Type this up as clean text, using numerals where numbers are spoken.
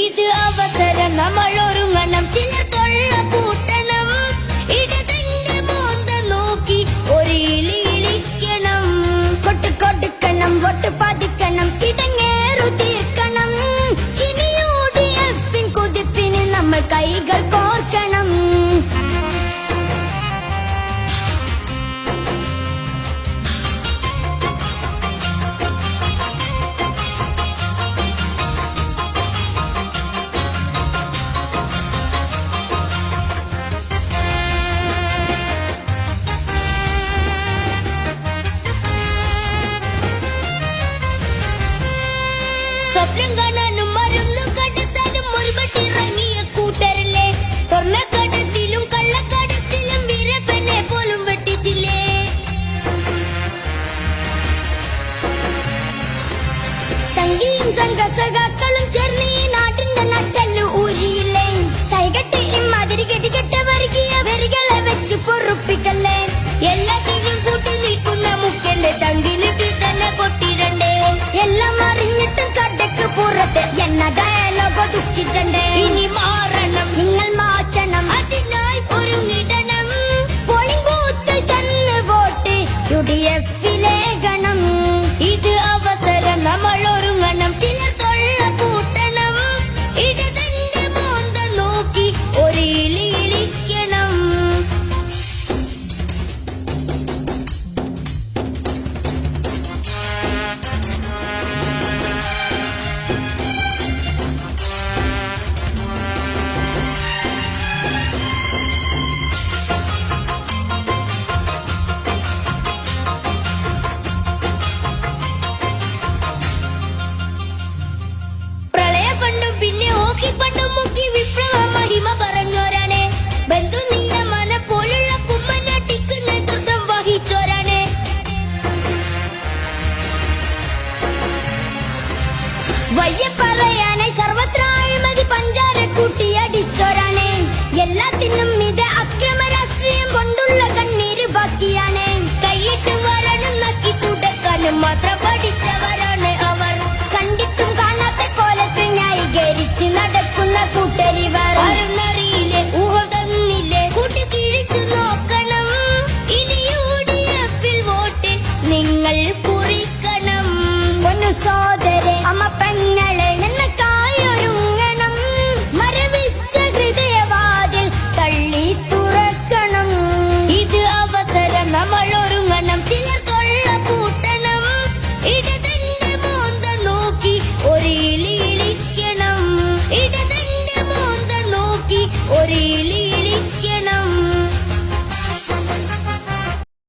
ഇത് അവസരം നമ്മൾ ഒരുങ്ങണം, ചില തൊള്ള പൂട്ടണം, ഇടതിന്റെ മോന്ത നോക്കി ഒരു ഇളി ഇളിക്കണം, കൊടുക്കണം വോട്ട് പതിക്കണം, കിടങ്ങേറു തീർക്കണം, ഇനി UDF കുതിപ്പിന് നമ്മൾ കൈകൾ കോർക്കണം. സ്വപ്നം കാണാനും മരുന്നു കണ്ടെത്താനും ഒരുപട്ടിറങ്ങിയ കൂട്ടരല്ലേ, സ്വർണ്ണക്കടത്തിലും കള്ളക്കടത്തിലും വീരപ്പനെ പോലും വെട്ടിച്ചില്ലേ. സംഘിയും സംഘസഖാക്കളും ചേർന്ന് ഈ നാട്ടിന്റെ നട്ടല് ഊരിയില്ലേ. സൈകട്ടിയും അതിരി ഗതികെട്ട വർഗീയ വരികളെ വെച്ച് പൊറുപ്പിക്കല്ലേ. എല്ലാത്തിനും കൂട്ടി നിൽക്കുന്ന മുഖ്യന്റെ ചങ്കിലിട്ട് തന്നെ കൊട്ടിടണ്ടേ. എല്ലാം അറിഞ്ഞിട്ടും കടക്ക് പുറത്ത് എന്ന ഡയലോഗ് ദുഃഖിച്ചണ്ടേ. ഇനി മാറണം, നിങ്ങൾ മാറ്റണം, അതിനായി ഒരുങ്ങിടണം. പോളിംഗ് ബൂത്തിൽ ചെന്ന് വോട്ട് UDF-ലേകണം. ഇത് അവസരം നമ്മൾ ഒരുങ്ങണം, ചില തൊള്ള പൂട്ടണം, ഇടതിന്റെ മോന്ത നോക്കി ഒരു ഇളി ഇളിക്കണം. പിന്നെ ഹോക്കി ഫണ്ടും മുക്കി വിപ്ലവ മഹിമ പറഞ്ഞോരാണ്. ബന്ധു നിയമന പോലുള്ള കുമ്മനാട്ടിക്ക് നേതൃത്വം വഹിച്ചോരാണ്. വയ്യ പറയാനായി സർവത്ര അഴിമതി പഞ്ചാര കൂട്ടിയടിച്ചോരാണ്. എല്ലാത്തിനും ഇത് അക്രമ രാഷ്ട്രീയം കൊണ്ടുള്ള കണ്ണീര് ബാക്കിയാണ്. കൈയിട്ട് വരണം, നക്കി തുടക്കാനും മാത്രം പഠിച്ചവരാണ് അവർ. കണ്ടിട്ടും കാണാത്ത കോലത്തിൽ ന്യായീകരിച്ച് നടക്കുന്ന കൂട്ടരിവർ. അറിയില്ലേ, ഊഹം തന്നില്ലേ, കൂട്ടി കിഴിച്ചു നോക്കണം. ഇനി UDF-ൽ വോട്ട് നിങ്ങൾ കുറിക്കണം. പൊന്നു സോദരെ, അമ്മ പെങ്ങളെ, നിന്നക്കായൊരുങ്ങണം. മരവിച്ച ഹൃദയവാതിൽ തള്ളി തുറക്കണം. ഇത് അവസരം നമ്മൾ ഒരുങ്ങണം, ചില തൊള്ള പൂട്ടണം, ഇടതിന്റെ മോന്ത നോക്കി ഒരു ഇളി ഇളിക്കണം, ഇടതിന്റെ മോന്ത നോക്കി ഒരു ഇളി